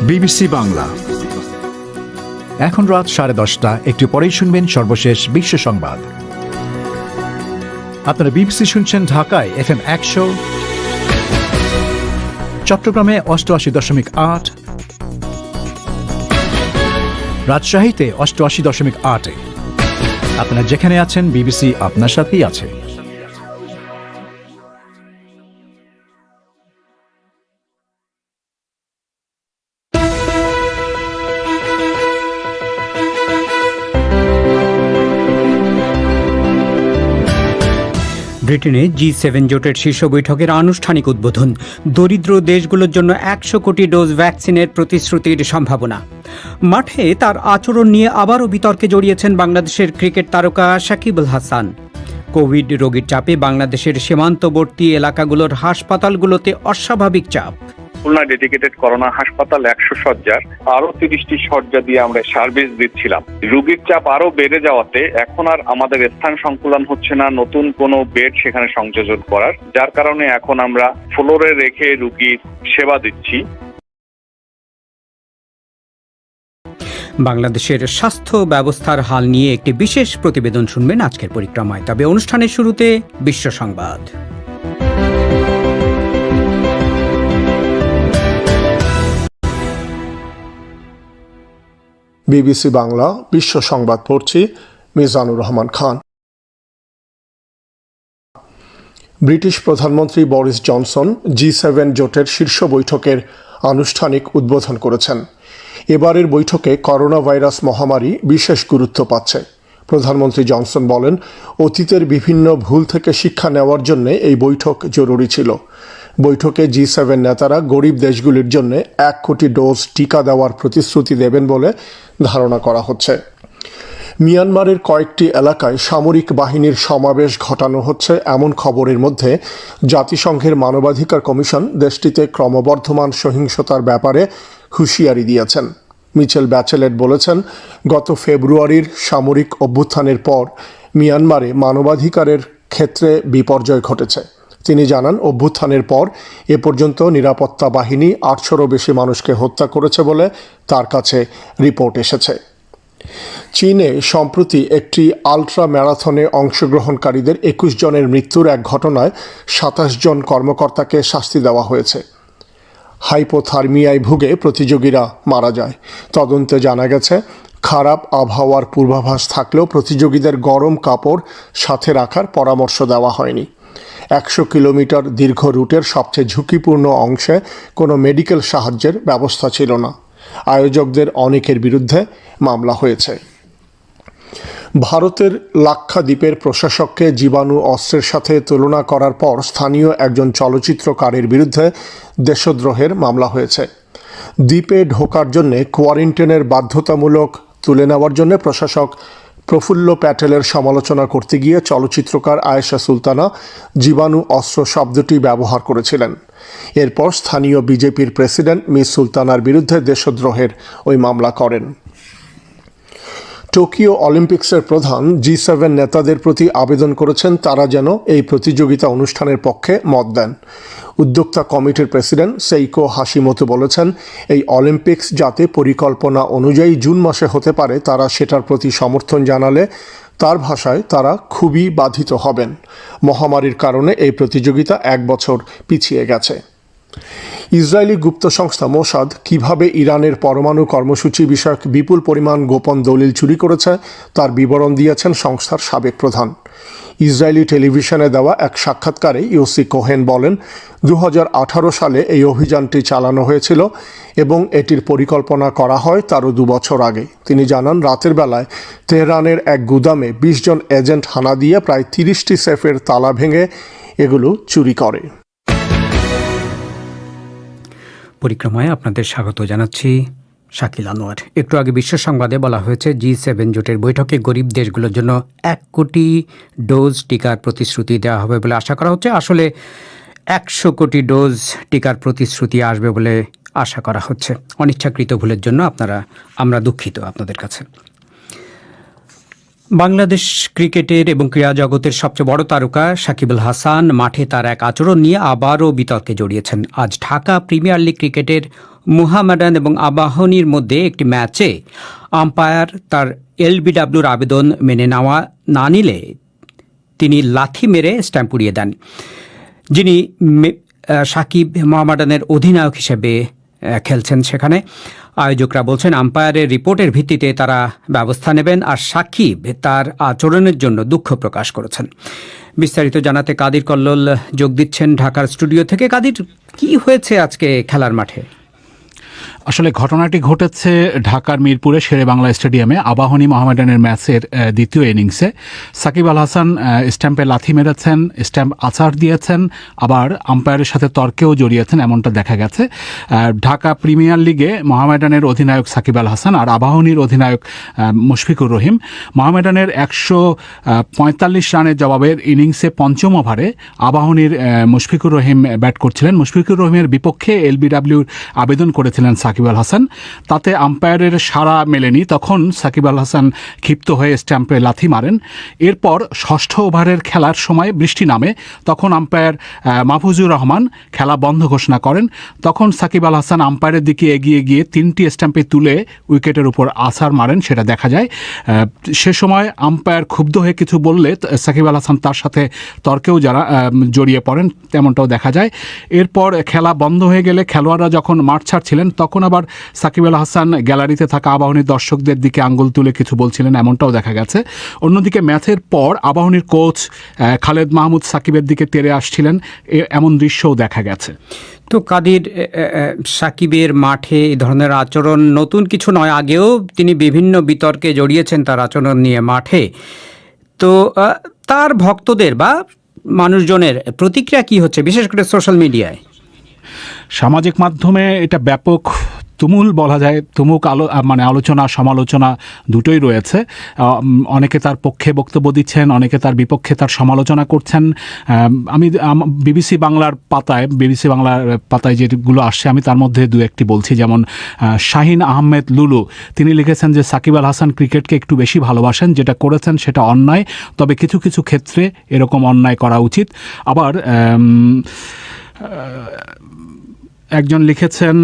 BBC Bangla. এখন রাত 10:30। একটু পরেই শুনবেন সর্বশেষ বিশ্ব সংবাদ। আপনারা বিবিসি শুনছেন ঢাকায় FM 100, চট্টগ্রামে 88.8, রাজশাহীতে 88.8। আপনারা যেখানে আছেন, বিবিসি আপনার সাথেই আছে। ব্রিটেনে G7 জোটের শীর্ষ বৈঠকের আনুষ্ঠানিক উদ্বোধন। দরিদ্র দেশগুলোর জন্য 100 কোটি ডোজ ভ্যাকসিনের প্রতিশ্রুতির সম্ভাবনা। মাঠে তার আচরণ নিয়ে আবারও বিতর্কে জড়িয়েছেন বাংলাদেশের ক্রিকেট তারকা সাকিব আল হাসান। কোভিড রোগীর চাপে বাংলাদেশের সীমান্তবর্তী এলাকাগুলোর হাসপাতালগুলোতে অস্বাভাবিক চাপ। খুলনা ডেডিকেটেড করোনা হাসপাতাল 100 শয্যার আরো 30টি শয্যা দিয়ে আমরা সার্ভিস দিচ্ছিলাম। রোগীর চাপ আরো বেড়ে যাওয়াতে এখন আর আমাদের স্থান সংকুলান হচ্ছে না নতুন কোনো বেড সেখানে সংযোজন করার, যার কারণে এখন আমরা ফ্লোরে রেখে রোগীর সেবা দিচ্ছি। বাংলাদেশের স্বাস্থ্য ব্যবস্থার হাল নিয়ে একটি বিশেষ প্রতিবেদন শুনবেন আজকের পরিক্রমায়। তবে অনুষ্ঠানের শুরুতে বিশ্ব সংবাদ। বিবিসি বাংলা বিশ্ব সংবাদ পড়ছি মিজানুর রহমান খান। ব্রিটিশ প্রধানমন্ত্রী বরিস জনসন G7 জোটের শীর্ষ বৈঠকের আনুষ্ঠানিক উদ্বোধন করেছেন। এবারের বৈঠকে করোনা ভাইরাস মহামারী বিশেষ গুরুত্ব পাচ্ছে। প্রধানমন্ত্রী জনসন বলেন, অতীতের বিভিন্ন ভুল থেকে শিক্ষা নেওয়ার জন্য এই বৈঠক জরুরি ছিল। বৈঠকে G7 নেতারা গরিব দেশগুলির জন্য 1 কোটি ডোজ টিকা দেওয়ার প্রতিশ্রুতি দেবেন বলে ধারণা করা হচ্ছে। মিয়ানমারের কয়েকটি এলাকায় সামরিক বাহিনীর সমাবেশ ঘটানো হচ্ছে এমন খবরের মধ্যে জাতিসংঘের মানবাধিকার কমিশন দেশটিতে ক্রমবর্ধমান সহিংসতার ব্যাপারে হুঁশিয়ারি দিয়েছেন। মিচেল ব্যাচেলেট বলেছেন, গত ফেব্রুয়ারির সামরিক অভ্যুত্থানের পর মিয়ানমারে মানবাধিকারের ক্ষেত্রে বিপর্যয় ঘটেছে। তিনি জানান, অভ্যুত্থানের পর এ পর্যন্ত নিরাপত্তা বাহিনী 800-রও বেশি মানুষকে হত্যা করেছে বলে তার কাছে রিপোর্ট এসেছে। চীনে সম্প্রতি একটি আল্ট্রা ম্যারাথনে অংশগ্রহণকারীদের 21 জনের মৃত্যুর এক ঘটনায় 27 জন কর্মকর্তাকে শাস্তি দেওয়া হয়েছে। হাইপোথার্মিয়ায় ভুগে প্রতিযোগীরা মারা যায়। তদন্তে জানা গেছে, খারাপ আবহাওয়ার পূর্বাভাস থাকলেও প্রতিযোগীদের গরম কাপড় সাথে রাখার পরামর্শ দেওয়া হয়নি। 100 কিলোমিটার দীর্ঘ রুটের সবচেয়ে ঝুঁকিপূর্ণ অংশে কোনো মেডিকেল সাহায্যের ব্যবস্থা ছিল না। আয়োজকদের অনেকের বিরুদ্ধে মামলা হয়েছে। ভারতের লাক্ষাদ্বীপের প্রশাসককে জীবাণু অস্ত্রের সাথে তুলনা করার পর স্থানীয় একজন চলচ্চিত্রকারের বিরুদ্ধে দেশদ্রোহের মামলা হয়েছে। দ্বীপে ঢোকার জন্য কোয়ারেন্টাইনের বাধ্যতামূলক তুলে নেওয়ার জন্য প্রশাসক প্রফুল্ল প্যাটেলের সমালোচনা করতে গিয়ে চলচ্চিত্রকার আয়েশা সুলতানা জীবাণু অস্ত্র শব্দটি ব্যবহার করেছিলেন। এরপর স্থানীয় বিজেপির প্রেসিডেন্ট মিস সুলতানার বিরুদ্ধে দেশদ্রোহের ওই মামলা করেন। টোকিও অলিম্পিক্সের প্রধান G7 নেতাদের প্রতি আবেদন করেছেন তারা যেন এই প্রতিযোগিতা অনুষ্ঠানের পক্ষে মত দেন। উদ্যোক্তা কমিটির প্রেসিডেন্ট সেইকো হাশিমোতো বলেছেন, এই অলিম্পিক্স যাতে পরিকল্পনা অনুযায়ী জুন মাসে হতে পারে তারা সেটার প্রতি সমর্থন জানালে তার ভাষায় তারা খুবই বাধিত হবেন। মহামারীর কারণে এই প্রতিযোগিতা 1 বছর পিছিয়ে গেছে। ইসরায়েলি গুপ্ত সংস্থা মোসাদ কিভাবে ইরানের পরমাণু কর্মসূচি বিষয়ক বিপুল পরিমাণ গোপন দলিল চুরি করেছে তার বিবরণ দিয়েছেন সংস্থার সাবেক প্রধান। ইসরায়েলি টেলিভিশনে দেওয়া এক সাক্ষাৎকারে ইউসি কোহেন বলেন, 2018 সালে এই অভিযানটি চালানো হয়েছিল এবং এটির পরিকল্পনা করা হয় তারও 2 বছর আগে। তিনি জানান, রাতের বেলায় তেহরানের এক গুদামে 20 জন এজেন্ট হানা দিয়ে প্রায় 30টি সেফের তালা ভেঙে এগুলো চুরি করে। পরিক্রমায় আপনাদের স্বাগত জানাচ্ছি, শাকিল আনোয়ার। একটু আগে বিশ্ব সংবাদে বলা হয়েছে, G7 জোটের বৈঠকে গরিব দেশগুলোর জন্য 1 কোটি ডোজ টিকার প্রতিশ্রুতি দেওয়া হবে বলে আশা করা হচ্ছে। আসলে 100 কোটি ডোজ টিকার প্রতিশ্রুতি আসবে বলে আশা করা হচ্ছে। অনিচ্ছাকৃত ভুলের জন্য আমরা দুঃখিত আপনাদের কাছে। বাংলাদেশ ক্রিকেটের এবং ক্রীড়া জগতের সবচেয়ে বড় তারকা সাকিব আল হাসান মাঠে তার এক আচরণ নিয়ে আবারও বিতর্কে জড়িয়েছেন। আজ ঢাকা প্রিমিয়ার লিগ ক্রিকেটের মুহামেডান এবং আবাহনীর মধ্যে একটি ম্যাচে আম্পায়ার তার এলবিডব্লিউর আবেদন মেনে নেওয়া না নিলে তিনি লাথি মেরে স্ট্যাম্প উড়িয়ে দেন। যিনি সাকিব মোহামেডানের অধিনায়ক হিসেবে খেলছেন সেখানে আয়োজকরা বলছেন আম্পায়ারের রিপোর্টের ভিত্তিতে তারা ব্যবস্থা নেবেন, আর সাকিব তার আচরণের জন্য দুঃখ প্রকাশ করেছেন। বিস্তারিত জানাতে কাদির কল্লোল যোগ দিচ্ছেন ঢাকার স্টুডিও থেকে। কাদির, কি হয়েছে আজকে খেলার মাঠে? আসলে ঘটনাটি ঘটেছে ঢাকার মিরপুরে শেরে বাংলা স্টেডিয়ামে আবাহনী মোহামেডানের ম্যাচের দ্বিতীয় ইনিংসে। সাকিব আল হাসান স্ট্যাম্পে লাথি মেরেছেন, স্ট্যাম্প আছাড় দিয়েছেন, আবার আম্পায়ারের সাথে তর্কেও জড়িয়েছেন, এমনটা দেখা গেছে। ঢাকা প্রিমিয়ার লিগে মোহামেডানের অধিনায়ক সাকিব আল হাসান আর আবাহনীর অধিনায়ক মুশফিকুর রহিম মোহামেডানের 145 রানের জবাবের ইনিংসে পঞ্চম ওভারে আবাহনীর মুশফিকুর রহিম ব্যাট করছিলেন। মুশফিকুর রহিমের বিপক্ষে এলবিডব্লিউর আবেদন করেছিলেন সাকিব আল হাসান। তাতে আম্পায়ারের সাড়া মেলেনি। তখন সাকিব আল হাসান ক্ষিপ্ত হয়ে স্ট্যাম্পে লাথি মারেন। এরপর ষষ্ঠ ওভারের খেলার সময় বৃষ্টি নামে। তখন আম্পায়ার মাহফুজুর রহমান খেলা বন্ধ ঘোষণা করেন। তখন সাকিব আল হাসান আম্পায়ারের দিকে এগিয়ে গিয়ে 3টি স্ট্যাম্পে তুলে উইকেটের উপর আছাড় মারেন, সেটা দেখা যায়। সে সময় আম্পায়ার ক্ষুব্ধ হয়ে কিছু বললে সাকিব আল হাসান তার সাথে তর্কেও জড়িয়ে পড়েন, তেমনটাও দেখা যায়। এরপর খেলা বন্ধ হয়ে গেলে খেলোয়াড়রা যখন মাঠ ছাড়ছিলেন তখন আবার সাকিব আল হাসান গ্যালারিতে থাকা আবাহনীর দর্শকদের দিকে আঙ্গুল তুলে কিছু বলছিলেন, এমনটাও দেখা গেছে। অন্যদিকে ম্যাচের পর আবাহনীর কোচ খালেদ মাহমুদ সাকিবের দিকে তেড়ে আসছিলেন, এমন দৃশ্যও দেখা গেছে। তো কাদির, সাকিবের মাঠে এই ধরনের আচরণ নতুন কিছু নয়, আগেও তিনি বিভিন্ন বিতর্কে জড়িয়েছেন তার আচরণ নিয়ে মাঠে। তো তার ভক্তদের বা মানুষজনের প্রতিক্রিয়া কি হচ্ছে, বিশেষ করে সোশ্যাল মিডিয়ায়? সামাজিক মাধ্যমে এটা ব্যাপক তুমুল বলা যায়, আলোচনা সমালোচনা দুটোই রয়েছে। অনেকে তার পক্ষে বক্তব্য দিচ্ছেন, অনেকে তার বিপক্ষে তার সমালোচনা করছেন। আমি বিবিসি বাংলার পাতায় যেগুলো আসছে আমি তার মধ্যে দু একটি বলছি। যেমন শাহিন আহমেদ লুলু, তিনি লিখেছেন যে সাকিব আল হাসান ক্রিকেটকে একটু বেশি ভালোবাসেন, যেটা করেছেন সেটা অন্যায়, তবে কিছু কিছু ক্ষেত্রে এরকম অন্যায় করা উচিত। আবার একজন লিখেছেন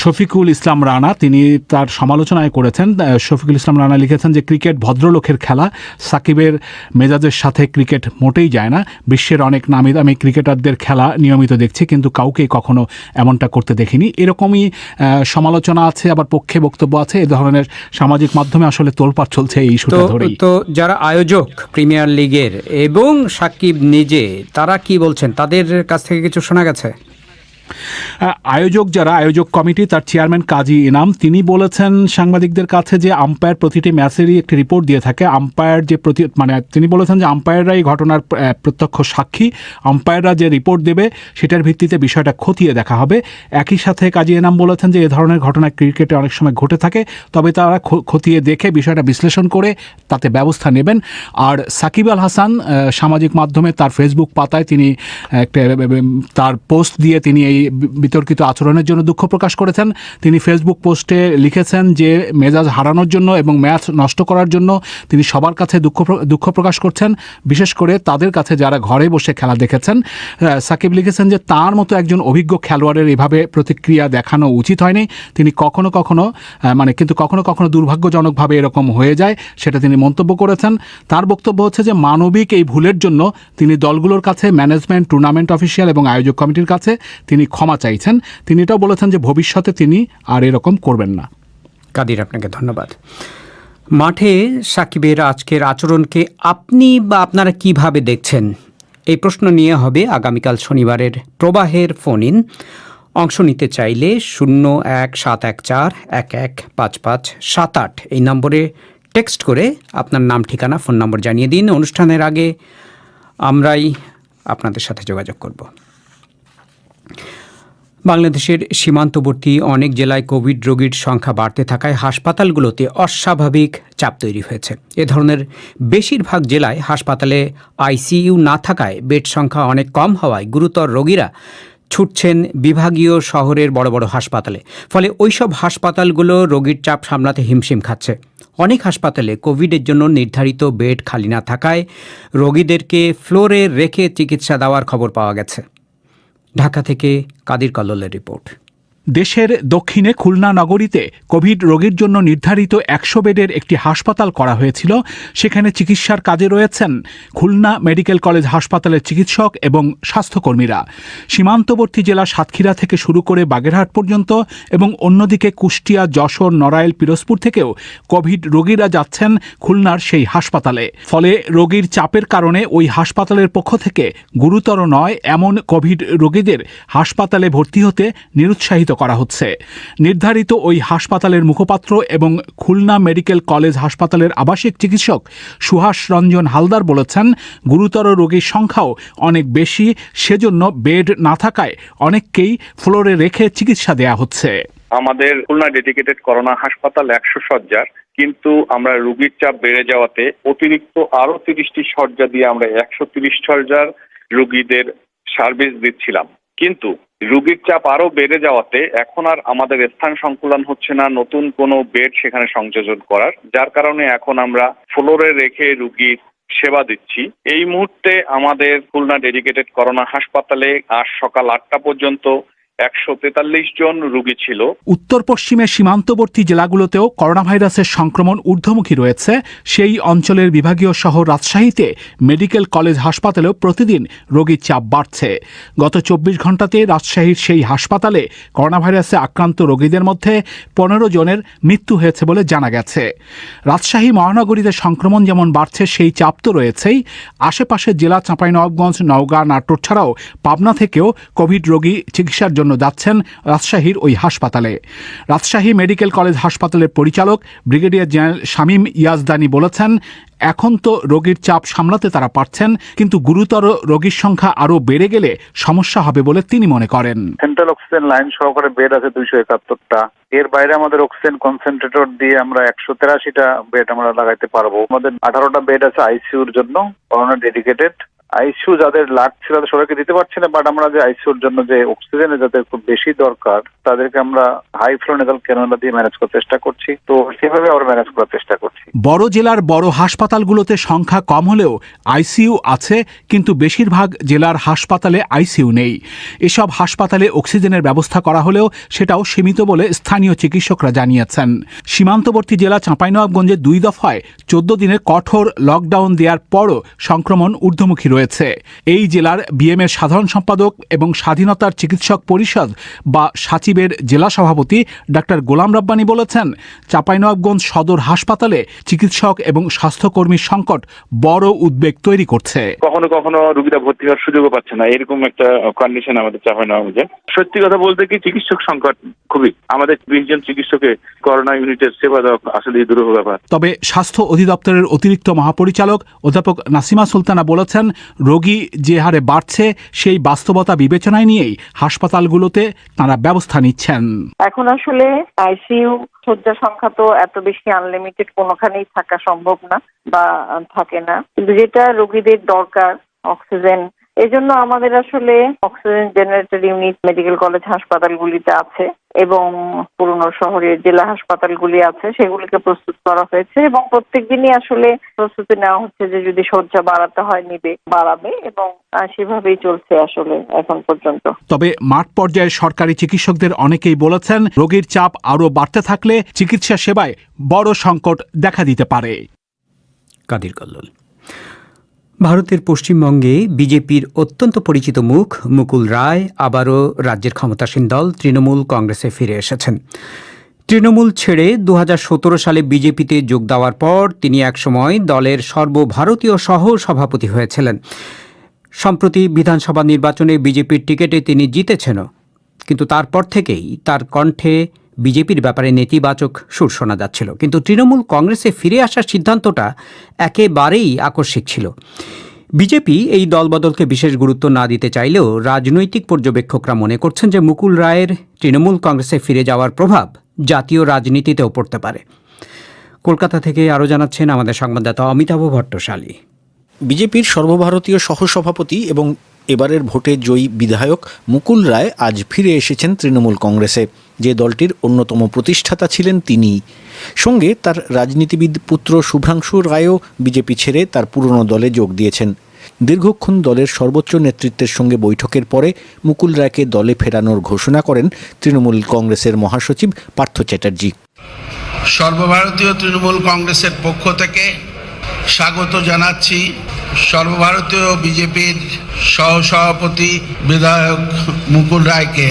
শফিকুল ইসলাম রানা, তিনি তার সমালোচনায় করেছেন। শফিকুল ইসলাম রানা লিখেছেন যে ক্রিকেট ভদ্রলোকের খেলা, সাকিবের মেজাজের সাথে ক্রিকেট মোটেই যায় না। বিশ্বের অনেক নামি দামি ক্রিকেটারদের খেলা নিয়মিত দেখছি, কিন্তু কাউকেই কখনো এমনটা করতে দেখিনি। এরকমই সমালোচনা আছে, আবার পক্ষে বক্তব্য আছে। এ ধরনের সামাজিক মাধ্যমে আসলে তোলপাড় চলছে এই ইস্যুটা ধরেই। তো যারা আয়োজক প্রিমিয়ার লিগের এবং সাকিব নিজে, তারা কি বলছেন, তাদের কাছ থেকে কিছু শোনা গেছে? আয়োজক কমিটি, তার চেয়ারম্যান কাজী ইনাম, তিনি বলেছেন সাংবাদিকদের কাছে যে আম্পায়ার প্রতিটি ম্যাচেরই একটি রিপোর্ট দিয়ে থাকে। আম্পায়ার যে তিনি বলেছেন যে আম্পায়াররা এই ঘটনার প্রত্যক্ষ সাক্ষী। আম্পায়াররা যে রিপোর্ট দেবে সেটার ভিত্তিতে বিষয়টা খতিয়ে দেখা হবে। একই সাথে কাজী ইনাম বলেছেন যে এ ধরনের ঘটনা ক্রিকেটে অনেক সময় ঘটে থাকে, তবে তারা খতিয়ে দেখে বিষয়টা বিশ্লেষণ করে তাতে ব্যবস্থা নেবেন। আর সাকিব আল হাসান সামাজিক মাধ্যমে তার ফেসবুক পাতায় তিনি তার পোস্ট দিয়ে তিনি এই বিতর্কিত আচরণের জন্য দুঃখ প্রকাশ করেছেন। তিনি ফেসবুক পোস্টে লিখেছেন যে মেজাজ হারানোর জন্য এবং ম্যাচ নষ্ট করার জন্য তিনি সবার কাছে দুঃখ প্রকাশ করছেন, বিশেষ করে তাদের কাছে যারা ঘরে বসে খেলা দেখেছেন। সাকিব লিখেছেন যে তার মতো একজন অভিজ্ঞ খেলোয়াড়ের এভাবে প্রতিক্রিয়া দেখানো উচিত হয়নি। তিনি কখনো কখনো দুর্ভাগ্যজনকভাবে এরকম হয়ে যায়, সেটা তিনি মন্তব্য করেছেন। তার বক্তব্য হচ্ছে যে মানবিক এই ভুলের জন্য তিনি দলগুলোর কাছে, ম্যানেজমেন্ট, টুর্নামেন্ট অফিসিয়াল এবং আয়োজক কমিটির কাছে তিনি ক্ষমা চাইছেন। তিনি এটাও বলেছেন যে ভবিষ্যতে তিনি আর এরকম করবেন না। কাদির, আপনাকে ধন্যবাদ। মাঠে সাকিবের আজকের আচরণকে আপনি বা আপনারা কিভাবে দেখছেন, এই প্রশ্ন নিয়ে হবে আগামীকাল শনিবারের প্রবাহের ফোন ইন। অংশ নিতে চাইলে 017141155578 এই নম্বরে টেক্সট করে আপনার নাম, ঠিকানা, ফোন নম্বর জানিয়ে দিন। অনুষ্ঠানের আগে আমরাই আপনাদের সাথে যোগাযোগ করব। বাংলাদেশের সীমান্তবর্তী অনেক জেলায় কোভিড রোগীর সংখ্যা বাড়তে থাকায় হাসপাতালগুলোতে অস্বাভাবিক চাপ তৈরি হয়েছে। এ ধরনের বেশিরভাগ জেলায় হাসপাতালে আইসিইউ না থাকায় বেড সংখ্যা অনেক কম হওয়ায় গুরুতর রোগীরা ছুটছেন বিভাগীয় শহরের বড় বড় হাসপাতালে। ফলে ওইসব হাসপাতালগুলো রোগীর চাপ সামলাতে হিমশিম খাচ্ছে। অনেক হাসপাতালে কোভিডের জন্য নির্ধারিত বেড খালি না থাকায় রোগীদেরকে ফ্লোরে রেখে চিকিৎসা দেওয়ার খবর পাওয়া গেছে। ঢাকা থেকে কাদির কল্লোলের রিপোর্ট। দেশের দক্ষিণে খুলনা নগরীতে কোভিড রোগীর জন্য নির্ধারিত 100 বেডের একটি হাসপাতাল করা হয়েছিল। সেখানে চিকিৎসার কাজে রয়েছেন খুলনা মেডিকেল কলেজ হাসপাতালের চিকিৎসক এবং স্বাস্থ্যকর্মীরা। সীমান্তবর্তী জেলা সাতক্ষীরা থেকে শুরু করে বাগেরহাট পর্যন্ত এবং অন্যদিকে কুষ্টিয়া, যশোর, নড়াইল, পিরোজপুর থেকেও কোভিড রোগীরা যাচ্ছেন খুলনার সেই হাসপাতালে। ফলে রোগীর চাপের কারণে ওই হাসপাতালের পক্ষ থেকে গুরুতর নয় এমন কোভিড রোগীদের হাসপাতালে ভর্তি হতে নিরুৎসাহিত করা হচ্ছে। নির্ধারিত ওই হাসপাতালের মুখপাত্র এবং খুলনা মেডিকেল কলেজ হাসপাতালের আবাসিক চিকিৎসক সুহাস রঞ্জন হালদার বলেছেন, গুরুতর রোগীর সংখ্যাও অনেক বেশি, সেজন্য বেড না থাকায় অনেককেই ফ্লোরে রেখে চিকিৎসা দেয়া হচ্ছে। আমাদের খুলনা ডেডিকেটেড করোনা হাসপাতাল 100 শয্যার, কিন্তু আমরা রোগীর চাপ বেড়ে যাওয়াতে অতিরিক্ত আরো 30টি শয্যা দিয়ে আমরা 130 শয্যার রোগীদের সার্ভিস দিচ্ছিলাম। কিন্তু রোগীর চাপ আরো বেড়ে যাওয়াতে এখন আর আমাদের স্থান সংকুলান হচ্ছে না নতুন কোনো বেড সেখানে সংযোজন করার, যার কারণে এখন আমরা ফ্লোরে রেখে রোগীর সেবা দিচ্ছি। এই মুহূর্তে আমাদের খুলনা ডেডিকেটেড করোনা হাসপাতালে আজ সকাল 8টা পর্যন্ত 143 জন রোগী ছিল। উত্তর পশ্চিমের সীমান্তবর্তী জেলাগুলোতেও করোনা ভাইরাসের সংক্রমণ ঊর্ধ্বমুখী রয়েছে। সেই অঞ্চলের বিভাগীয় শহর রাজশাহীতে মেডিকেল কলেজ হাসপাতালেও প্রতিদিন রোগীর চাপ বাড়ছে। গত 24 ঘণ্টাতে রাজশাহীর সেই হাসপাতালে করোনা ভাইরাসে আক্রান্ত রোগীদের মধ্যে 15 জনের মৃত্যু হয়েছে বলে জানা গেছে। রাজশাহী মহানগরীতে সংক্রমণ যেমন বাড়ছে, সেই চাপ তো রয়েছেই। আশেপাশের জেলা চাঁপাইনবাবগঞ্জ, নওগাঁ, নাটোর ছাড়াও পাবনা থেকেও কোভিড রোগী চিকিৎসার জন্য যাচ্ছেন রাজশাহীর ওই হাসপাতালে। রাজশাহী মেডিকেল কলেজ হাসপাতালের পরিচালক ব্রিগেডিয়ার জেনারেল শামীম ইয়াজদানি বলেছেন, এখন তো রোগীর চাপ সামলাতে তারা পারছেন, কিন্তু গুরুতর রোগীর সংখ্যা আরো বেড়ে গেলে সমস্যা হবে বলে তিনি মনে করেন। সেন্ট্রাল অক্সিজেন লাইন সহকারে বেড আছে 271টা। এর বাইরে আমাদের অক্সিজেন কনসেন্ট্রেটর দিয়ে আমরা 183টা বেড আমরা লাগাইতে পারবো। আমাদের 18টা বেড আছে আইসিইউর জন্য, করোনা ডেডিকেটেড। আইসিইউ যাদের লাগছে তাদের সবাইকে দিতে পারছি না, বাট আমরা যে আইসিইউর জন্য যে অক্সিজেনের যাদের খুব বেশি দরকার তাদেরকে আমরা হাই ফ্লো নেজাল ক্যানুলা দিয়ে ম্যানেজ করার চেষ্টা করছি। তো সেভাবে আমরা ম্যানেজ করার চেষ্টা করছি। বড় জেলার বড় হাসপাতালগুলোতে সংখ্যা কম হলেও আইসিইউ আছে, কিন্তু বেশিরভাগ জেলার হাসপাতালে আইসিইউ নেই। এসব হাসপাতালে অক্সিজেনের ব্যবস্থা করা হলেও সেটাও সীমিত বলে স্থানীয় চিকিৎসকরা জানিয়েছেন। সীমান্তবর্তী জেলা চাঁপাইনবাবগঞ্জে 2 দফায় 14 দিনের কঠোর লকডাউন দেওয়ার পরও সংক্রমণ ঊর্ধ্বমুখী রয়েছে। এই জেলার বিএমএর সাধারণ সম্পাদক এবং স্বাধীনতার চিকিৎসক পরিষদ বা সাচিবের জেলা সভাপতি ডাক্তার গোলাম রাব্বানী বলেছেন, চাঁপাইনবাবগঞ্জ সদর হাসপাতালে চিকিৎসক এবং স্বাস্থ্যকর্মীর সংকট বড় উদ্বেগ তৈরি করছে। কখনো কখনো রোগীরা ভর্তি হওয়ার সুযোগও পাচ্ছে না, এরকম একটা কন্ডিশন আমাদের চাঁপাইনবাবগঞ্জে। সত্যি কথা বলতে কি, চিকিৎসক সংকট খুবই। আমাদের 20 জন চিকিৎসকে করোনা ইউনিটের সেবা দেওয়া আসলে দুরূহ ব্যাপার। তবে স্বাস্থ্য অধিদপ্তরের অতিরিক্ত মহাপরিচালক অধ্যাপক নাসিমা সুলতানা বলেছেন, রোগী যে হারে বাড়ছে সেই বাস্তবতা বিবেচনায় নিয়েই হাসপাতালগুলোতে তারা ব্যবস্থা নিচ্ছেন। এখন আসলে আইসিইউ শয্যা সংখ্যা তো এত বেশি আনলিমিটেড কোনোখানেই থাকা সম্ভব না বা থাকে না, কিন্তু যেটা রোগীদের দরকার অক্সিজেন, এই জন্য আমাদের আসলে oxygen generator unit medical college হাসপাতালগুলিতে আছে এবং পুরনো শহরের জেলা হাসপাতালগুলি আছে, সেগুলিকে প্রস্তুত করা হয়েছে এবং প্রত্যেকদিনই আসলে প্রস্তুতি নেওয়া হচ্ছে যে যদি শয্যা বাড়াতে হয় বাড়াবে এবং সেভাবেই চলছে আসলে এখন পর্যন্ত। তবে মাঠ পর্যায়ে সরকারি চিকিৎসকদের অনেকেই বলেছেন, রোগীর চাপ আরও বাড়তে থাকলে চিকিৎসা সেবায় বড় সংকট দেখা দিতে পারে। কাদির কল্লোল। ভারতের পশ্চিমবঙ্গে বিজেপির অত্যন্ত পরিচিত মুখ মুকুল রায় আবারও রাজ্যের ক্ষমতাসীন দল তৃণমূল কংগ্রেসে ফিরে এসেছেন। তৃণমূল ছেড়ে 2017 সালে বিজেপিতে যোগ দেওয়ার পর তিনি একসময় দলের সর্বভারতীয় সহ সভাপতি হয়েছিলেন। সম্প্রতি বিধানসভা নির্বাচনে বিজেপির টিকিটে তিনি জিতেছেনও, কিন্তু তারপর থেকেই তার কণ্ঠে বিজেপির ব্যাপারে নেতিবাচক সুর শোনা যাচ্ছিল। কিন্তু তৃণমূল কংগ্রেসে ফিরে আসার সিদ্ধান্তটা একেবারেই আকস্মিক ছিল। বিজেপি এই দলবদলকে বিশেষ গুরুত্ব না দিতে চাইলেও রাজনৈতিক পর্যবেক্ষকরা মনে করছেন যে মুকুল রায়ের তৃণমূল কংগ্রেসে ফিরে যাওয়ার প্রভাব জাতীয় রাজনীতিতেও পড়তে পারে। কলকাতা থেকে আরও জানাচ্ছেন আমাদের সংবাদদাতা অমিতাভ ভট্টশালী। বিজেপির সর্বভারতীয় সহসভাপতি এবং এবারের ভোটে জয়ী বিধায়ক মুকুল রায় আজ ফিরে এসেছেন তৃণমূল কংগ্রেসে, যে দলটির অন্যতম প্রতিষ্ঠাতা ছিলেন তিনি। সঙ্গে তার রাজনীতিবিদ পুত্র শুভ্রাংশু রায়ও বিজেপি ছেড়ে তার পুরনো দলে যোগ দিয়েছেন। দীর্ঘক্ষণ দলের সর্বোচ্চ নেতৃত্বের সঙ্গে বৈঠকের পরে মুকুল রায়কে দলে ফেরানোর ঘোষণা করেন তৃণমূল কংগ্রেসের মহাসচিব পার্থ চ্যাটার্জি। সর্বভারতীয় তৃণমূল কংগ্রেসের পক্ষ থেকে স্বাগত জানাচ্ছি সর্বভারতীয় বিজেপির সহসভাপতি বিধায়ক মুকুল রায়কে।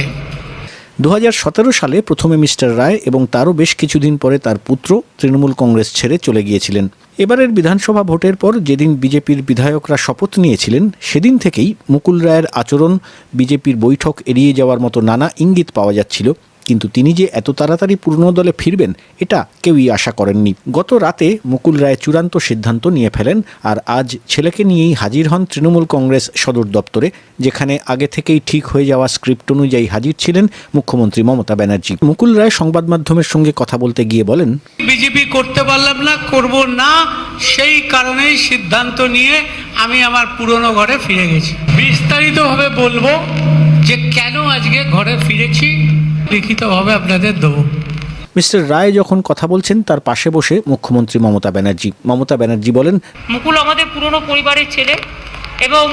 2017 সালে প্রথমে মিস্টার রায় এবং তারও বেশ কিছুদিন পরে তার পুত্র তৃণমূল কংগ্রেস ছেড়ে চলে গিয়েছিলেন। এবারের বিধানসভা ভোটের পর যেদিন বিজেপির বিধায়করা শপথ নিয়েছিলেন সেদিন থেকেই মুকুল রায়ের আচরণ বিজেপির বৈঠক এড়িয়ে যাওয়ার মতো নানা ইঙ্গিত পাওয়া যাচ্ছিল, কিন্তু তিনি যে এত তাড়াতাড়ি পুরনো দলে ফিরবেন এটা কেউই আশা করেননি। গত রাতে মুকুল রায় চূড়ান্ত সিদ্ধান্ত নিয়ে ফেলেন আর আজ ছেলেকে নিয়েই হাজির হন তৃণমূল কংগ্রেস সদর দপ্তরে, যেখানে আগে থেকেই ঠিক হয়ে যাওয়া স্ক্রিপ্ট অনুযায়ী হাজির ছিলেন মুখ্যমন্ত্রী মমতা ব্যানার্জি। মুকুল রায় সংবাদ মাধ্যমের সঙ্গে কথা বলতে গিয়ে বলেন, বিজেপি করতে পারলাম না, করব না, সেই কারণেই সিদ্ধান্ত নিয়ে আমি আমার পুরনো ঘরে ফিরে গেছি। বিস্তারিতভাবে বলবো যে কেন আজকে ঘরে ফিরেছি, লিখিতভাবে আপনাদের দেবো। মিস্টার রায় যখন কথা বলছেন তার পাশে বসে মুখ্যমন্ত্রী মমতা ব্যানার্জি বলেন, মুকুল আমাদের পুরনো পরিবারের ছেলে এবং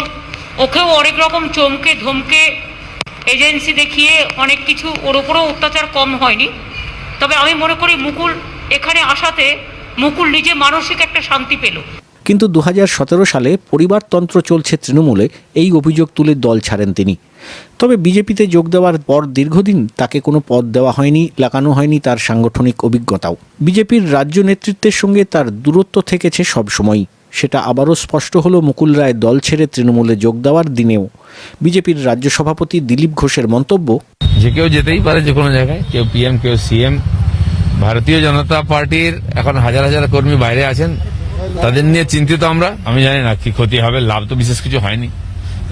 ওকেও অনেক রকম চমকে ধমকে এজেন্সি দেখিয়ে অনেক কিছু ওর উপরেও অত্যাচার কম হয়নি। তবে আমি মনে করি মুকুল এখানে আসাতে মুকুল নিজে মানসিক একটা শান্তি পেল। কিন্তু 2017 সালে পরিবারতন্ত্র চলছে তৃণমূলে, এই অভিযোগ তুলে দল ছাড়েন তিনি। তবে বিজেপিতে যোগ দেওয়ার পর দীর্ঘদিন তাকে কোনো পদ দেওয়া হয়নি, লাগানো হয়নি তার সাংগঠনিক অভিজ্ঞতাও। বিজেপির রাজ্য নেতৃত্বের সঙ্গে তার দূরত্ব থেকেছে সবসময়ই। সেটা আবারও স্পষ্ট হলো মুকুল রায় দল ছেড়ে তৃণমূলে যোগ দেওয়ার দিনেও। বিজেপির রাজ্য সভাপতি দিলীপ ঘোষের মন্তব্য, যে কেউ যেতেই পারে যে কোনো জায়গায়, কেউ পিএম কেউ সিএম। ভারতীয় জনতা পার্টির এখন হাজার হাজার কর্মী বাইরে আছেন, তাদের নিয়ে চিন্তিত আমরা। আমি জানি না কি ক্ষতি হবে, লাভ তো বিশেষ কিছু হয়নি,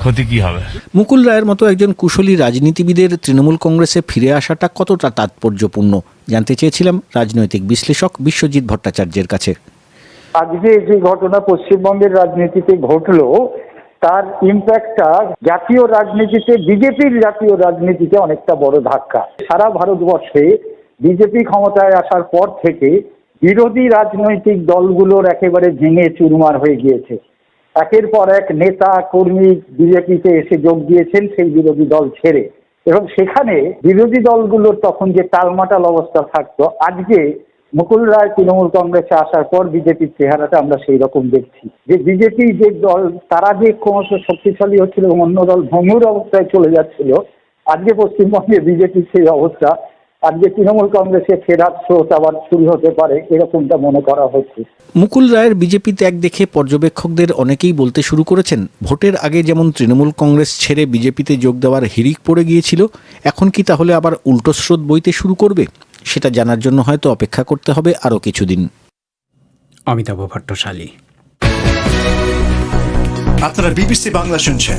ক্ষতি কি হবে। মুকুল রায়ের মতো একজন কুশলী রাজনীতিবিদের তৃণমূল কংগ্রেসে ফিরে আসাটা কতটা তাৎপর্যপূর্ণ জানতে চেয়েছিলাম রাজনৈতিক বিশ্লেষক বিশ্বজিৎ ভট্টাচার্যের কাছে। আজকে যে ঘটনা পশ্চিমবঙ্গের রাজনীতিতে ঘটলো তার ইম্প্যাক্টটা জাতীয় রাজনীতিতে, বিজেপির জাতীয় রাজনীতিতে অনেকটা বড় ধাক্কা। সারা ভারতবর্ষে বিজেপি ক্ষমতায় আসার পর থেকে বিরোধী রাজনৈতিক দলগুলোর একেবারে ভেঙে চুরমার হয়ে গিয়েছে। একের পর এক নেতা কর্মী বিজেপিতে এসে যোগ দিয়েছেন সেই বিরোধী দল ছেড়ে, এবং সেখানে বিরোধী দলগুলোর তখন যে টালমাটাল অবস্থা থাকতো, আজকে মুকুল রায় তৃণমূল কংগ্রেসে আসার পর বিজেপির চেহারাটা আমরা সেই রকম দেখছি যে বিজেপি যে দল তারা যে ক্রমশ শক্তিশালী হচ্ছিল এবং অন্য দল ভঙ্গুর অবস্থায় চলে যাচ্ছিল, আজকে পশ্চিমবঙ্গে বিজেপির সেই অবস্থা। আজকে তৃণমূল কংগ্রেসে ফেরার স্রোত আবার শুরু হতে পারে এরকমটা মনে করা হচ্ছে। মুকুল রায়ের বিজেপি ত্যাগ দেখে পর্যবেক্ষকদের অনেকেই বলতে শুরু করেছেন, ভোটের আগে যেমন তৃণমূল কংগ্রেস ছেড়ে বিজেপিতে যোগ দেওয়ার হিড়িক পড়ে গিয়েছিল, এখন কি তাহলে আবার উল্টো স্রোত বইতে শুরু করবে? সেটা জানার জন্য হয়তো অপেক্ষা করতে হবে আরও কিছুদিন। অমিতাভ ভট্টশালী। আপনারা বিবিসি বাংলা শুনছেন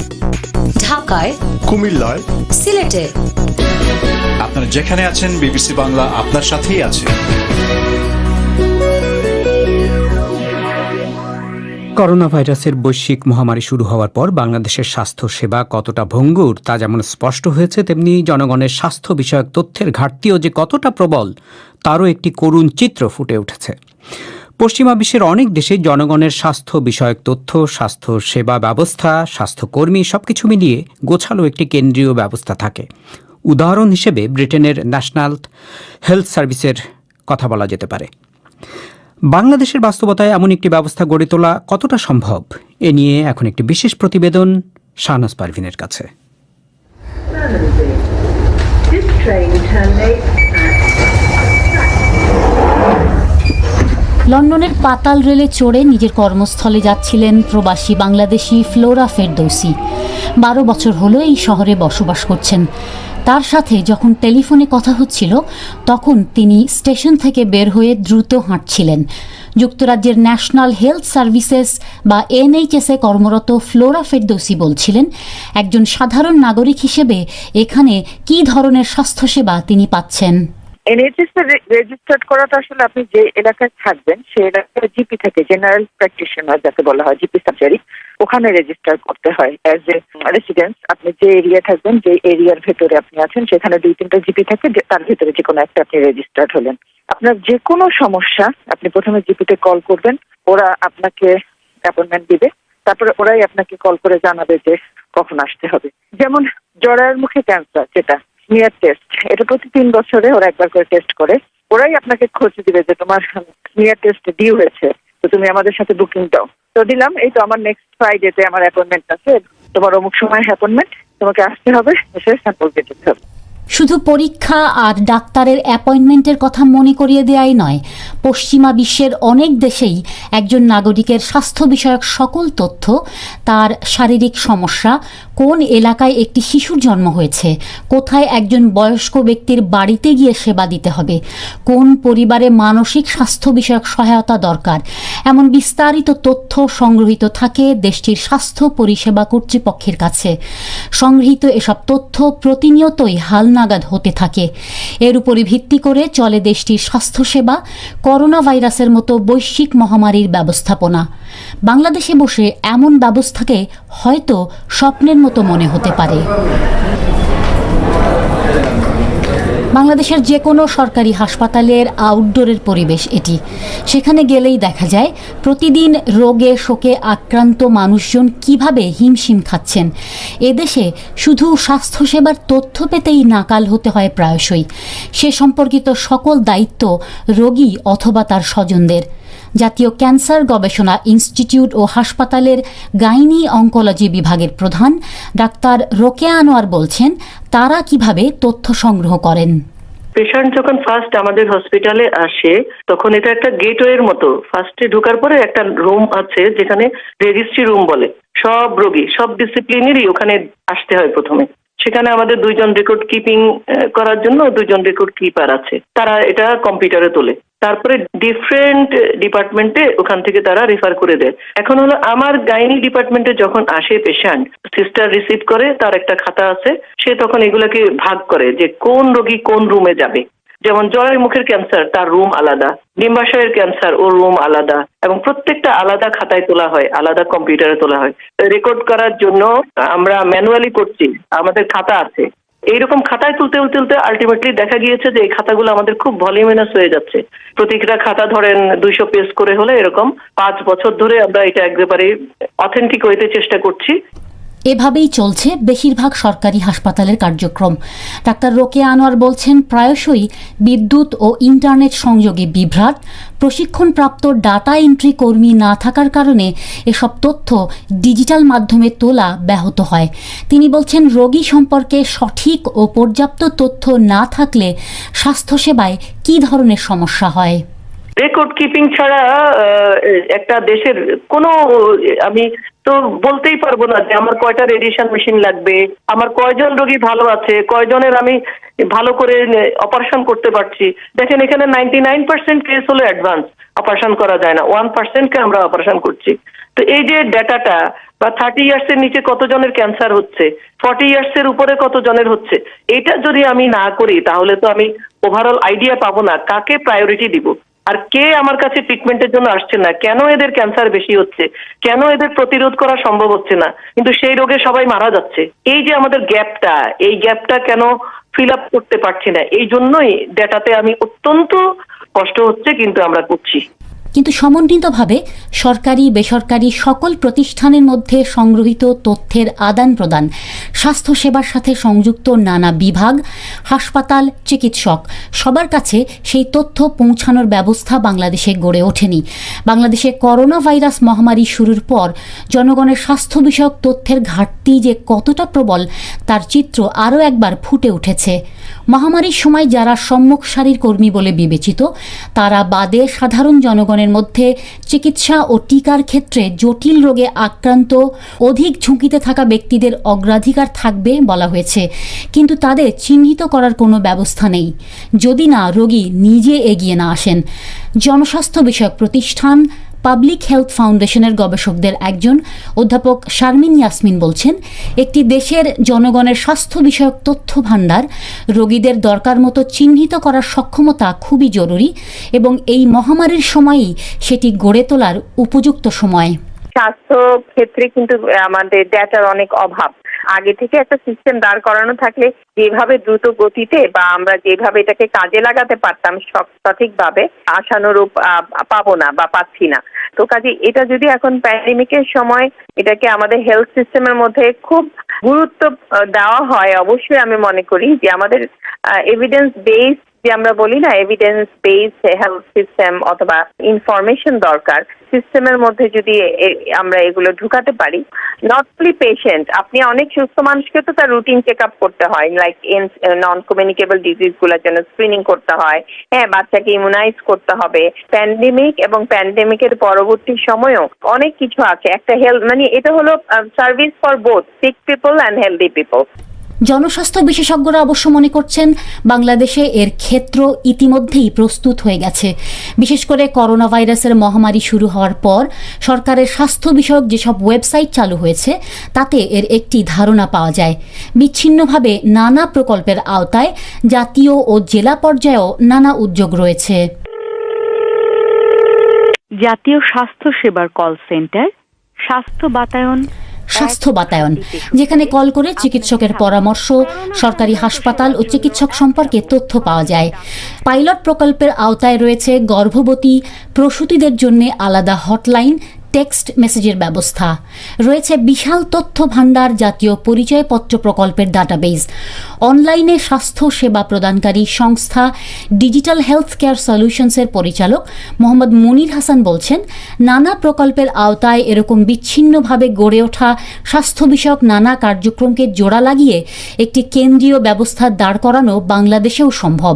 ঢাকায়, কুমিল্লায়, সিলেটে। আপনারা যেখানে আছেন বিবিসি বাংলা আপনার সাথেই আছে। করোনা ভাইরাসের বৈশ্বিক মহামারী শুরু হওয়ার পর বাংলাদেশের স্বাস্থ্য সেবা কতটা ভঙ্গুর তা যেমন স্পষ্ট হয়েছে, তেমনি জনগণের স্বাস্থ্য বিষয়ক তথ্যের ঘাটতিও যে কতটা প্রবল তারও একটি করুণ চিত্র ফুটে উঠেছে। পশ্চিমা বিশ্বের অনেক দেশে জনগণের স্বাস্থ্য বিষয়ক তথ্য, স্বাস্থ্য সেবা ব্যবস্থা, স্বাস্থ্যকর্মী সবকিছু মিলিয়ে গোছালো একটি কেন্দ্রীয় ব্যবস্থা থাকে। উদাহরণ হিসেবে ব্রিটেনের ন্যাশনাল হেলথ সার্ভিসের কথা বলা যেতে পারে। বাংলাদেশের বাস্তবতায় এমন একটি ব্যবস্থা গড়ে তোলা কতটা সম্ভব, এ নিয়ে এখন একটি বিশেষ প্রতিবেদন শাহনাজ পারভিনের কাছে। লন্ডনের পাতাল রেলে চড়ে নিজের কর্মস্থলে যাচ্ছিলেন প্রবাসী বাংলাদেশি ফ্লোরা ফেরদৌসী। 12 বছর হলো এই শহরে বসবাস করছেন। তার সাথে যখন টেলিফোনে কথা হচ্ছিল তখন তিনি স্টেশন থেকে বের হয়ে দ্রুত হাঁটছিলেন। যুক্তরাজ্যের ন্যাশনাল হেলথ সার্ভিসেস বা NHS-এ কর্মরত ফ্লোরা ফেরদৌসী বলছিলেন, একজন সাধারণ নাগরিক হিসেবে এখানে কী ধরনের স্বাস্থ্যসেবা তিনি পাচ্ছেন। NHS এ রেজিস্টার্ড করাটা আসলে আপনি যে এলাকায় থাকবেন সেই এলাকায় জিপি থেকে, জেনারেল প্র্যাকটিশনার যাকে বলা হয়, জিপি সার্জারি, ওখানে রেজিস্টার করতে হয় অ্যাজ এ রেসিডেন্স। আপনি যে এরিয়া থাকবেন, যে এরিয়ার ভেতরে আপনি আছেন, সেখানে 2-3টা জিপি থাকে, তার ভেতরে যে কোনো একটা আপনি রেজিস্টার্ড হলেন। আপনার যে কোনো সমস্যা আপনি প্রথমে জিপিতে কল করবেন, ওরা আপনাকে অ্যাপয়েন্টমেন্ট দিবে, তারপরে ওরাই আপনাকে কল করে জানাবে যে কখন আসতে হবে। যেমন জরায়ুর মুখে ক্যান্সার, যেটা স্মিয়ার টেস্ট, এটা প্রতি 3 বছরে ওরা একবার করে টেস্ট করে। ওরাই আপনাকে খোঁজ দিবে যে তোমার স্মিয়ার টেস্ট ডিউ হয়েছে, তো তুমি আমাদের সাথে বুকিং দাও। তো দিলাম, এই তো আমার নেক্সট ফ্রাইডেতে আমার অ্যাপয়েন্টমেন্ট আছে, তোমার অমুক সময় অ্যাপয়েন্টমেন্ট, তোমাকে আসতে হবে, এসে স্যাম্পল কেটে দিতে হবে। শুধু পরীক্ষা আর ডাক্তারের অ্যাপয়েন্টমেন্টের কথা মনে করিয়ে দেওয়াই নয়, পশ্চিমা বিশ্বের অনেক দেশেই একজন নাগরিকের স্বাস্থ্য বিষয়ক সকল তথ্য, তার শারীরিক সমস্যা, কোন এলাকায় একটি শিশুর জন্ম হয়েছে, কোথায় একজন বয়স্ক ব্যক্তির বাড়িতে গিয়ে সেবা দিতে হবে, কোন পরিবারে মানসিক স্বাস্থ্য বিষয়ক সহায়তা দরকার, এমন বিস্তারিত তথ্য সংগৃহীত থাকে দেশটির স্বাস্থ্য পরিষেবা কর্তৃপক্ষের কাছে। সংগৃহীত এসব তথ্য প্রতিনিয়তই হালনাগাদ হতে থাকে। এর উপরে ভিত্তি করে চলে দেশটির স্বাস্থ্যসেবা, করোনা ভাইরাসের মতো বৈশ্বিক মহামারীর ব্যবস্থাপনা। বাংলাদেশে বসে এমন ব্যবস্থাকে হয়তো স্বপ্নের মতো মনে হতে পারে। বাংলাদেশের যে কোনো সরকারি হাসপাতালের আউটডোরের পরিবেশ এটি। সেখানে গেলেই দেখা যায় প্রতিদিন রোগে শোকে আক্রান্ত মানুষজন কিভাবে হিমশিম খাচ্ছেন। এদেশে শুধু স্বাস্থ্যসেবার তথ্য পেতেই নাকাল হতে হয় প্রায়শই। সে সম্পর্কিত সকল দায়িত্ব রোগী অথবা তার স্বজনদের। জাতীয় ক্যান্সার গবেষণা ইনস্টিটিউট ও হাসপাতালের গাইনি অঙ্কোলজি বিভাগের প্রধান ডাক্তার রোকেয়া আনোয়ার বলছেন তারা কিভাবে তথ্য সংগ্রহ করেন। পেশেন্ট যখন ফার্স্ট আমাদের হসপিটালে আসে তখন এটা একটা গেটওয়ের মতো। ফার্স্টে ঢোকার পরে একটা রুম আছে যেখানে রেজিস্ট্রি রুম বলে। সব রোগী সব ডিসিপ্লিনেরই ওখানে আসতে হয় প্রথমে। সেখানে আমাদের 2 জন রেকর্ড কিপিং করার জন্য 2 জন রেকর্ড কিপার আছে, তারা এটা কম্পিউটারে তোলে। তারপরে ডিফারেন্ট ডিপার্টমেন্টে ওখান থেকে তারা রেফার করে দেয়। এখন হলো আমার গাইনি ডিপার্টমেন্টে যখন আসে পেশেন্ট, সিস্টার রিসিভ করে, তার একটা খাতা আছে, সে তখন এগুলাকে ভাগ করে যে কোন রোগী কোন রুমে যাবে। যেমন জরায়ু মুখের ক্যান্সার, তার রুম আলাদা, ডিম্বাশয়ের ক্যান্সার, ওর রুম আলাদা, এবং প্রত্যেকটা আলাদা খাতায় তোলা হয়, আলাদা কম্পিউটারে তোলা হয়। রেকর্ড করার জন্য আমরা ম্যানুয়ালি করছি, আমাদের খাতা আছে। এইরকম খাতায় তুলতে তুলতে আলটিমেটলি দেখা গিয়েছে যে এই খাতাগুলো আমাদের খুব ভলিউমিনাস হয়ে যাচ্ছে। প্রতিটা খাতা ধরেন 200 পেজ করে হলে এরকম 5 বছর ধরে আমরা এটা একেবারে অথেন্টিক হইতে চেষ্টা করছি। এভাবেই চলছে বেশিরভাগ সরকারি হাসপাতালের কার্যক্রম। ডাক্তার রোকেয়া আনোয়ার বলছেন প্রায়শই বিদ্যুৎ ও ইন্টারনেট সংযোগে বিভ্রাট, প্রশিক্ষণপ্রাপ্ত ডাটা এন্ট্রি কর্মী না থাকার কারণে এসব তথ্য ডিজিটাল মাধ্যমে তোলা ব্যাহত হয়। তিনি বলছেন রোগী সম্পর্কে সঠিক ও পর্যাপ্ত তথ্য না থাকলে স্বাস্থ্যসেবায় কী ধরনের সমস্যা হয়। রেকর্ড কিপিং ছাড়া একটা দেশের কোনো, আমি তো বলতেই পারবো না যে আমার কয়টা রেডিয়েশন মেশিন লাগবে, আমার কয়জন রোগী ভালো আছে, কয়জনের আমি ভালো করে অপারেশন করতে পারছি। দেখেন এখানে 99% কেস হলো অ্যাডভান্স, অপারেশন করা যায় না, 1%কে আমরা অপারেশন করছি। তো এই যে ডেটাটা, বা 30 ইয়ার্সের নিচে কতজনের ক্যান্সার হচ্ছে, 40 ইয়ার্সের উপরে কতজনের হচ্ছে, এটা যদি আমি না করি তাহলে তো আমি ওভারঅল আইডিয়া পাবো না কাকে প্রায়োরিটি দিব, আর কে আমার কাছে ট্রিটমেন্টের জন্য আসছে না, কেন এদের ক্যান্সার বেশি হচ্ছে, কেন এদের প্রতিরোধ করা সম্ভব হচ্ছে না, কিন্তু সেই রোগে সবাই মারা যাচ্ছে। এই যে আমাদের গ্যাপটা, এই গ্যাপটা কেন ফিল আপ করতে পারছি না, এই জন্যই ডেটাতে আমি অত্যন্ত কষ্ট হচ্ছে, কিন্তু আমরা করছি। কিন্তু সমন্বিতভাবে সরকারি বেসরকারি সকল প্রতিষ্ঠানের মধ্যে সংগৃহীত তথ্যের আদান প্রদান, স্বাস্থ্যসেবার সাথে সংযুক্ত নানা বিভাগ, হাসপাতাল, চিকিৎসক সবার কাছে সেই তথ্য পৌঁছানোর ব্যবস্থা বাংলাদেশে গড়ে ওঠেনি। বাংলাদেশে করোনা ভাইরাস মহামারী শুরুর পর জনগণের স্বাস্থ্য বিষয়ক তথ্যের ঘাটতি যে কতটা প্রবল তার চিত্র আরও একবার ফুটে উঠেছে। মহামারীর সময় যারা সম্মুখ সারির কর্মী বলে বিবেচিত তারা বাদে সাধারণ জনগণের মধ্যে চিকিৎসা ও টিকার ক্ষেত্রে জটিল রোগে আক্রান্ত অধিক ঝুঁকিতে থাকা ব্যক্তিদের অগ্রাধিকার থাকবে বলা হয়েছে, কিন্তু তাদের চিহ্নিত করার কোনো ব্যবস্থা নেই যদি না রোগী নিজে এগিয়ে না আসেন। জনস্বাস্থ্য বিষয়ক প্রতিষ্ঠান পাবলিক হেলথ ফাউন্ডেশনের গবেষকদের একজন অধ্যাপক শারমিন ইয়াসমিন বলছেন একটি দেশের জনগণের স্বাস্থ্য বিষয়ক তথ্য ভাণ্ডার রোগীদের দরকার মতো চিহ্নিত করার সক্ষমতা খুবই জরুরি এবং এই মহামারীর সময়ই সেটি গড়ে তোলার উপযুক্ত সময়। স্বাস্থ্য ক্ষেত্রে কিন্তু আমাদের ডেটার অনেক অভাব। আগে থেকে একটা সিস্টেম দাঁড় করানো থাকলে যেভাবে দ্রুত গতিতে বা আমরা যেভাবে এটাকে কাজে লাগাতে পারতাম সঠিকভাবে আশানুরূপ পাবো না বা পাচ্ছি না। তো কাজে এটা যদি এখন প্যান্ডেমিকের সময় এটাকে আমাদের হেলথ সিস্টেমের মধ্যে খুব গুরুত্ব দেওয়া হয়, অবশ্যই আমি মনে করি যে আমাদের এভিডেন্স বেস, যে আমরা বলি না এভিডেন্স বেসড হেলথ সিস্টেম অথবা ইনফরমেশন দরকার সিস্টেমের মধ্যে, যদি আমরা এগুলো ঢুকাতে পারি, নট অনলি পেশেন্ট, আপনি অনেক সুস্থ মানুষকে তো তার রুটিন চেক আপ করতে হয়, লাইক নন কমিউনিকেবল ডিজিজ গুলোর জন্য স্ক্রিনিং করতে হয়, হ্যাঁ, বাচ্চাকে ইমিউনাইজ করতে হবে। প্যান্ডেমিক এবং প্যান্ডেমিকের পরবর্তী সময়ও অনেক কিছু আছে, একটা হেলথ মানে এটা হলো service for both sick people and healthy people. জনস্বাস্থ্য বিশেষজ্ঞরা অবশ্য মনে করছেন বাংলাদেশে এর ক্ষেত্র ইতিমধ্যেই প্রস্তুত হয়ে গেছে। বিশেষ করে করোনা ভাইরাসের মহামারী শুরু হওয়ার পর সরকারের স্বাস্থ্য বিষয়ক যেসব ওয়েবসাইট চালু হয়েছে তাতে এর একটি ধারণা পাওয়া যায়। বিচ্ছিন্নভাবে নানা প্রকল্পের আওতায় জাতীয় ও জেলা পর্যায়েও নানা উদ্যোগ রয়েছে। জাতীয় স্বাস্থ্য সেবার কল সেন্টার, স্বাস্থ্য বাতায়ন, যেখানে কল করে চিকিৎসকের পরামর্শ, সরকারি হাসপাতাল ও চিকিৎসক সম্পর্কে তথ্য পাওয়া যায়। পাইলট প্রকল্পের আওতায় রয়েছে গর্ভবতী প্রসূতিদের জন্য আলাদা হটলাইন, টেক্সট মেসেজের ব্যবস্থা রয়েছে, বিশাল তথ্য ভাণ্ডার, জাতীয় পরিচয়পত্র প্রকল্পের ডাটাবেজ। অনলাইনে স্বাস্থ্য সেবা প্রদানকারী সংস্থা ডিজিটাল হেলথ কেয়ার সলিউশনসের পরিচালক মোহাম্মদ মনির হাসান বলছেন, নানা প্রকল্পের আওতায় এরকম বিচ্ছিন্নভাবে গড়ে ওঠা স্বাস্থ্য বিষয়ক নানা কার্যক্রমকে জোড়া লাগিয়ে একটি কেন্দ্রীয় ব্যবস্থা দাঁড় করানো বাংলাদেশেও সম্ভব।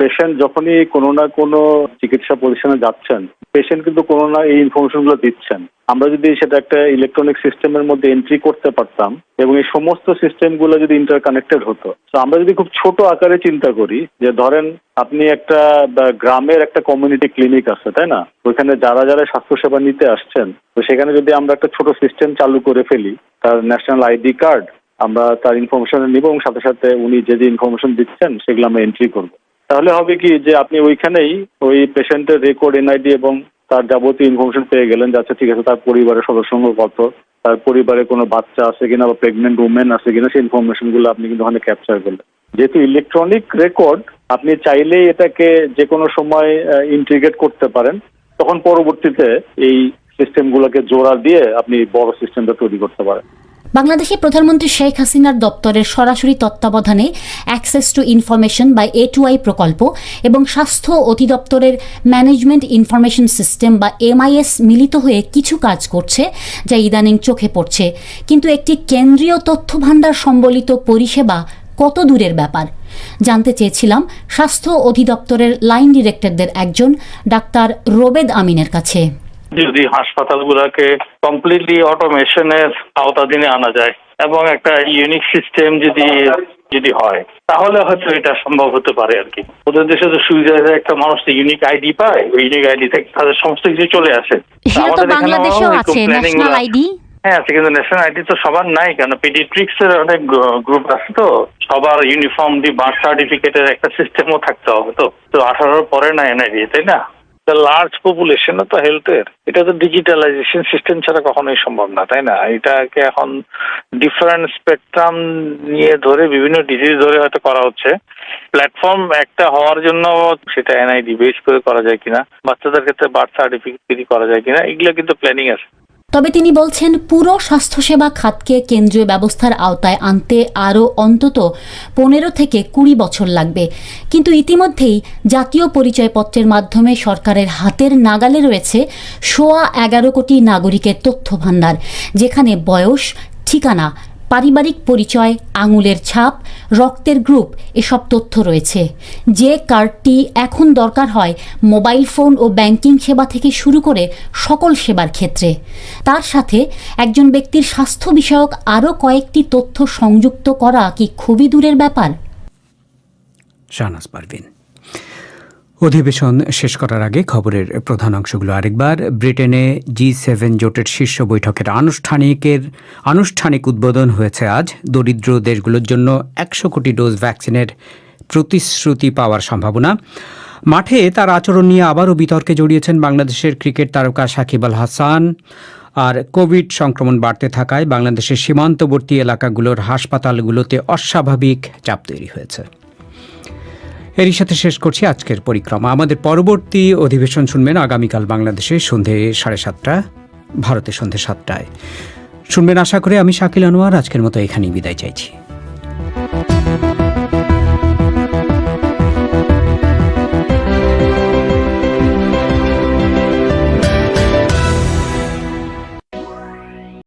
পেশেন্ট যখনই কোনো না কোনো চিকিৎসা প্রতিষ্ঠানে যাচ্ছেন, পেশেন্ট কিন্তু কোনো না এই ইনফরমেশনগুলো দিচ্ছেন। আমরা যদি সেটা একটা ইলেকট্রনিক সিস্টেমের মধ্যে এন্ট্রি করতে পারতাম এবং এই সমস্ত সিস্টেমগুলো যদি ইন্টারকানেক্টেড হতো, তো আমরা যদি খুব ছোট আকারে চিন্তা করি যে ধরেন আপনি একটা গ্রামের একটা কমিউনিটি ক্লিনিক আছে, তাই না, ওইখানে যারা যারা স্বাস্থ্যসেবা নিতে আসছেন, তো সেখানে যদি আমরা একটা ছোট সিস্টেম চালু করে ফেলি, তার ন্যাশনাল আইডি কার্ড, আমরা তার ইনফরমেশন নিব এবং সাথে সাথে উনি যে যে ইনফরমেশন দিচ্ছেন সেগুলো আমরা এন্ট্রি করবো। তাহলে হবে কি যে আপনি ওইখানেই ওই পেশেন্টের রেকর্ড, এনআইডি এবং তার যাবতীয় ইনফরমেশন পেয়ে গেলেন, যাচ্ছে ঠিক আছে তার পরিবারের সদস্য কত, তার পরিবারে কোনো বাচ্চা আছে কিনা বা প্রেগনেন্ট উমেন আছে কিনা, সেই ইনফরমেশনগুলো আপনি কিন্তু ওখানে ক্যাপচার করলেন। যেহেতু ইলেকট্রনিক রেকর্ড, আপনি চাইলেই এটাকে যে কোনো সময় ইন্টিগ্রেট করতে পারেন, তখন পরবর্তীতে এই সিস্টেমগুলোকে জোড়া দিয়ে আপনি বড় সিস্টেমটা তৈরি করতে পারেন। বাংলাদেশে প্রধানমন্ত্রী শেখ হাসিনার দপ্তরের সরাসরি তত্ত্বাবধানে অ্যাক্সেস টু ইনফরমেশন বা A2I প্রকল্প এবং স্বাস্থ্য অধিদপ্তরের ম্যানেজমেন্ট ইনফরমেশন সিস্টেম বা MIS মিলিত হয়ে কিছু কাজ করছে, যা ইদানিং চোখে পড়ছে। কিন্তু একটি কেন্দ্রীয় তথ্য ভাণ্ডার সম্বলিত পরিষেবা কত দূরের ব্যাপার জানতে চেয়েছিলাম স্বাস্থ্য অধিদপ্তরের লাইন ডিরেক্টরদের একজন ডাক্তার রোবেদ আমিনের কাছে। যদি হাসপাতালগুলোকে কমপ্লিটলি অটোমেশনের আওতাধীনে আনা যায় এবং একটা ইউনিক সিস্টেম যদি হয়, তাহলে হয়তো এটা সম্ভব হতে পারে আর কি। ওদের দেশে তো সুবিধা আছে, একটা মানুষ ইউনিক আইডি পায়, ওই ইউনিক আইডি থেকে তাদের সমস্ত কিছু চলে আসে। বাংলাদেশেও আছে ন্যাশনাল আইডি। হ্যাঁ আছে, কিন্তু ন্যাশনাল আইডি তো সবার নাই, কেন পেডিয়াট্রিক্স এর অনেক গ্রুপ আছে, তো সবার ইউনিফর্মলি বার্থ সার্টিফিকেটের একটা সিস্টেমও থাকতে হবে। তো 18 পরে না এনআইডি, তাই না? লার্জ পপুলেশন তো হেলথের, এটা তো ডিজিটালাইজেশন সিস্টেম ছাড়া কখনোই সম্ভব না, তাই না? এটাকে এখন ডিফারেন্ট স্পেকট্রাম নিয়ে ধরে বিভিন্ন ডিজিজ ধরে হয়তো করা হচ্ছে। প্ল্যাটফর্ম একটা হওয়ার জন্য সেটা এনআইডি বেস করে করা যায় কিনা, বাচ্চাদের ক্ষেত্রে বার্থ সার্টিফিকেট করা যায় কিনা, এগুলো কিন্তু প্ল্যানিং আছে। তবে তিনি বলছেন, পুরো স্বাস্থ্যসেবা খাতকে কেন্দ্রীয় ব্যবস্থার আওতায় আনতে আরও অন্তত 15 থেকে 20 বছর লাগবে। কিন্তু ইতিমধ্যেই জাতীয় পরিচয়পত্রের মাধ্যমে সরকারের হাতের নাগালে রয়েছে 11.25 কোটি নাগরিকের তথ্য ভাণ্ডার, যেখানে বয়স, ঠিকানা, পারিবারিক পরিচয়, আঙুলের ছাপ, রক্তের গ্রুপ এসব তথ্য রয়েছে। যে কার্ডটি এখন দরকার হয় মোবাইল ফোন ও ব্যাংকিং সেবা থেকে শুরু করে সকল সেবার ক্ষেত্রে। তার সাথে একজন ব্যক্তির স্বাস্থ্য বিষয়ক আরও কয়েকটি তথ্য সংযুক্ত করা কি খুবই দূরের ব্যাপার? শাহনাজ পারভিন। অধিবেশন শেষ করার আগে খবরের প্রধান অংশগুলো আরেকবার। ব্রিটেনে G7 জোটের শীর্ষ বৈঠকের আনুষ্ঠানিক উদ্বোধন হয়েছে আজ। দরিদ্র দেশগুলোর জন্য 100 কোটি ডোজ ভ্যাকসিনের প্রতিশ্রুতি পাওয়ার সম্ভাবনা। মাঠে তার আচরণ নিয়ে আবারও বিতর্কে জড়িয়েছেন বাংলাদেশের ক্রিকেট তারকা সাকিব আল হাসান। আর কোভিড সংক্রমণ বাড়তে থাকায় বাংলাদেশের সীমান্তবর্তী এলাকাগুলোর হাসপাতালগুলোতে অস্বাভাবিক চাপ তৈরি হয়েছে। এরই সাথে শেষ করছি আজকের পরিক্রমা। আমাদের পরবর্তী অধিবেশন শুনবেন আগামীকাল বাংলাদেশে সন্ধে 7:30, ভারতে সন্ধে 7টায় শুনবেন আশা করে। আমি শাকিল আনোয়ার আজকের মতো এখানেই বিদায় চাইছি।